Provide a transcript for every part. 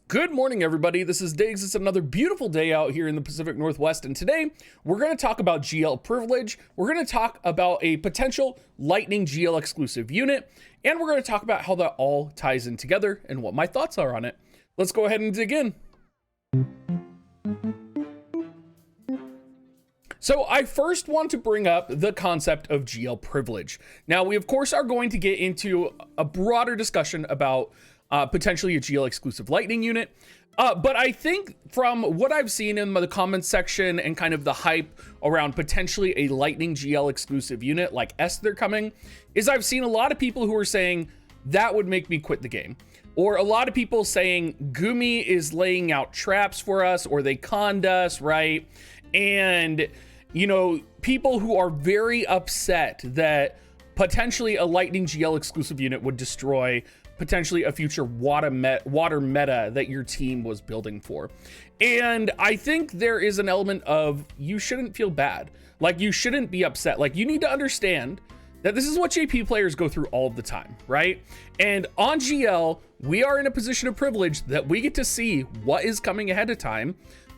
Good morning, everybody. This is Diggs. It's another beautiful day out here in the Pacific Northwest, and today we're going to talk about GL privilege. We're going to talk about a potential Lightning GL exclusive unit, and we're going to talk about how that all ties in together and what my thoughts are on it. Let's go ahead and dig in. So I first want to bring up the concept of GL privilege. Now, we of course are going to get into a broader discussion about potentially a GL exclusive Lightning unit. But I think from what I've seen in the comments section and kind of the hype around potentially a Lightning GL exclusive unit like S they're coming, is I've seen a lot of people who are saying that would make me quit the game. Or a lot of people saying Gumi is laying out traps for us, or they conned us, right? And, you know, people who are very upset that potentially a Lightning GL exclusive unit would destroy potentially a future water meta that your team was building for. And I think there is an element of you shouldn't feel bad. Like, you shouldn't be upset. Like, you need to understand that this is what JP players go through all of the time, right? And on GL, we are in a position of privilege that we get to see what is coming ahead of time.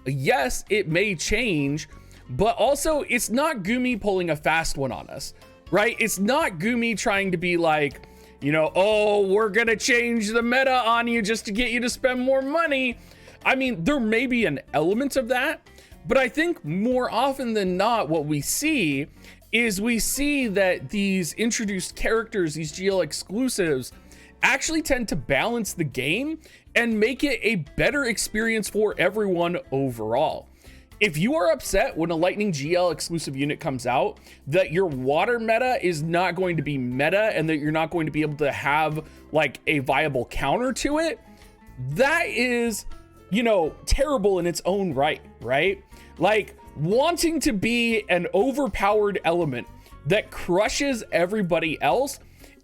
Yes, it may change, but also it's not Gumi pulling a fast one on us, right? It's not Gumi trying to be like, you know, oh, we're gonna change the meta on you just to get you to spend more money. I mean, there may be an element of that, but I think more often than not, what we see is we see that these introduced characters, these GL exclusives, actually tend to balance the game and make it a better experience for everyone overall. If you are upset when a Lightning GL exclusive unit comes out, that your water meta is not going to be meta and that you're not going to be able to have like a viable counter to it, that is, you know, terrible in its own right, right? Like, wanting to be an overpowered element that crushes everybody else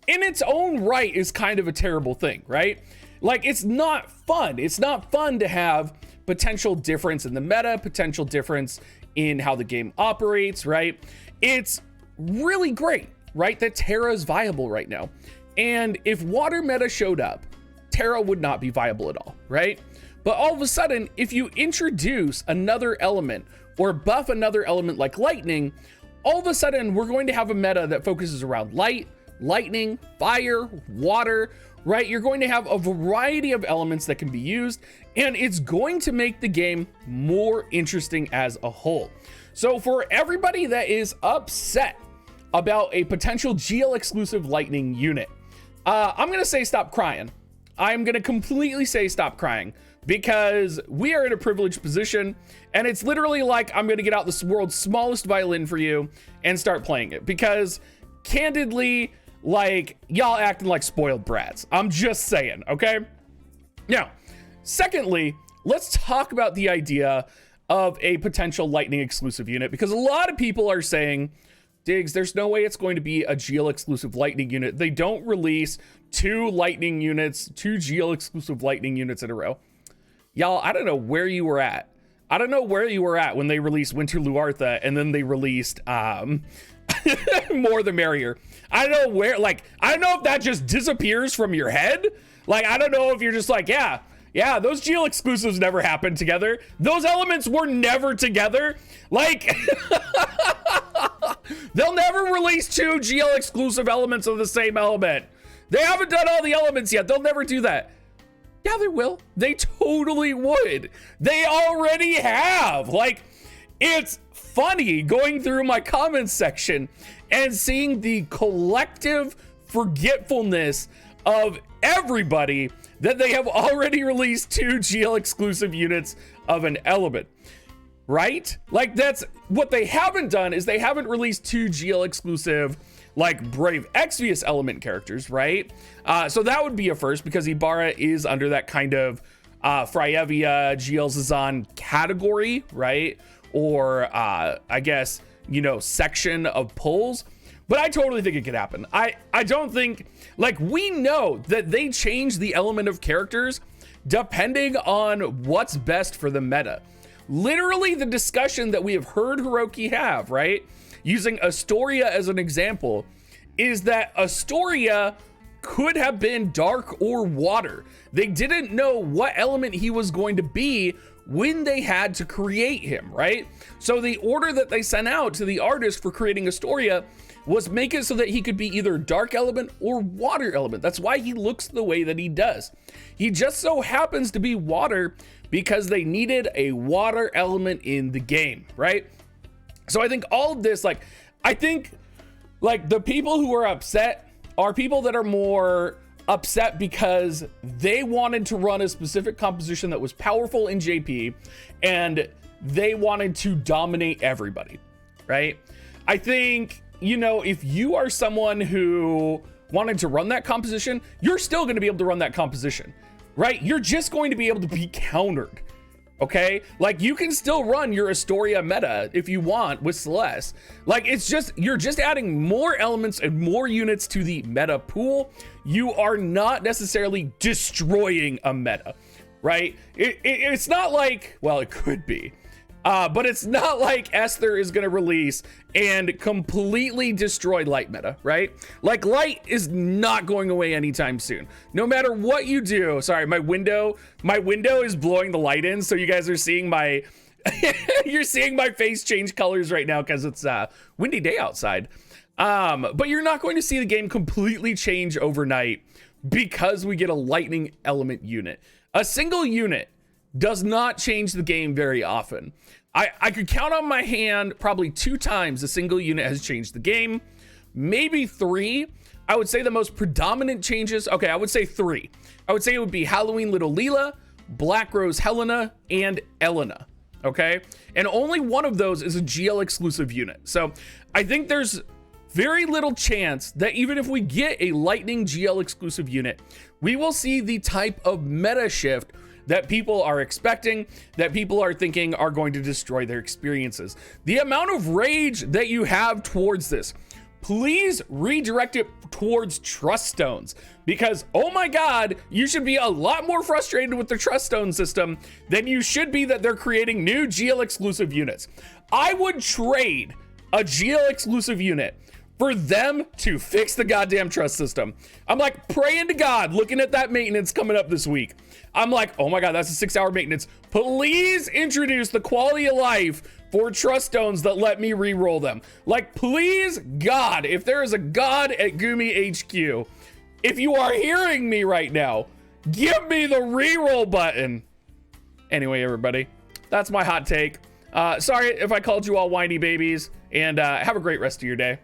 in its own right is kind of a terrible thing, right? Like, it's not fun. It's not fun to have potential difference in the meta, potential difference in how the game operates, right? It's really great, right, that Terra is viable right now. And if water meta showed up, Terra would not be viable at all, right? But all of a sudden, if you introduce another element or buff another element like lightning, all of a sudden we're going to have a meta that focuses around light, lightning, fire, water, right? You're going to have a variety of elements that can be used, and it's going to make the game more interesting as a whole. So for everybody that is upset about a potential GL exclusive Lightning unit, I'm gonna say stop crying. I'm gonna completely say stop crying, because we are in a privileged position, and it's literally like I'm gonna get out this world's smallest violin for you and start playing it, because candidly, like, y'all acting like spoiled brats. I'm just saying, okay? Now, secondly, let's talk about the idea of a potential Lightning exclusive unit, because a lot of people are saying, Diggs, there's no way it's going to be a GL exclusive Lightning unit. They don't release two GL exclusive Lightning units in a row. Y'all, I don't know where you were at. I don't know where you were at when they released Winter Luartha and then they released More the Merrier. I don't know where, like, I don't know if that just disappears from your head. Like, I don't know if you're just like, yeah, those GL exclusives never happened together. Those elements were never together. Like, they'll never release two GL exclusive elements of the same element. They haven't done all the elements yet. They'll never do that. Yeah, they will. They totally would. They already have. Like, it's funny going through my comments section and seeing the collective forgetfulness of everybody that they have already released two GL exclusive units of an element, right? Like, that's what they haven't done, is they haven't released two GL exclusive like Brave Exvius element characters, right? So that would be a first, because Ibarra is under that kind of Fryevia GL Zazan category, right? Or I guess, you know, section of pulls. But I totally think it could happen. I don't think, like, we know that they change the element of characters depending on what's best for the meta. Literally the discussion that we have heard Hiroki have, right? Using Astoria as an example, is that Astoria could have been dark or water. They didn't know what element he was going to be when they had to create him, right? So the order that they sent out to the artist for creating Astoria was make it so that he could be either dark element or water element. That's why he looks the way that he does. He just so happens to be water because they needed a water element in the game, right? So I think all of this, like, I think like the people who are upset are people that are more upset because they wanted to run a specific composition that was powerful in JP and they wanted to dominate everybody, right? I think, you know, if you are someone who wanted to run that composition, you're still going to be able to run that composition, right? You're just going to be able to be countered. Okay, like you can still run your Astoria meta if you want with Celeste. Like it's just, you're just adding more elements and more units to the meta pool. You are not necessarily destroying a meta, right? It's not like, well, it could be, but it's not like Esther is going to release and completely destroy light meta, right? Like light is not going away anytime soon. No matter what you do. Sorry, my window is blowing the light in, so you guys are seeing my you're seeing my face change colors right now because it's a windy day outside. But you're not going to see the game completely change overnight because we get a lightning element unit. A single unit does not change the game very often. I could count on my hand probably 2 times a single unit has changed the game, maybe 3. I would say the most predominant changes, okay, I would say 3. I would say it would be Halloween Little Leela, Black Rose Helena, and Elena, okay? And only one of those is a GL exclusive unit. So I think there's very little chance that even if we get a Lightning GL exclusive unit, we will see the type of meta shift that people are expecting, that people are thinking are going to destroy their experiences. The amount of rage that you have towards this, please redirect it towards trust stones, because oh my god, you should be a lot more frustrated with the trust stone system than you should be that they're creating new GL exclusive units. I would trade a GL exclusive unit for them to fix the goddamn trust system. I'm like praying to God, looking at that maintenance coming up this week. I'm like, oh my God, that's a 6-hour maintenance. Please introduce the quality of life for trust stones that let me re-roll them. Like, please, God, if there is a God at Gumi HQ, if you are hearing me right now, give me the re-roll button. Anyway, everybody, that's my hot take. Sorry if I called you all whiny babies, and have a great rest of your day.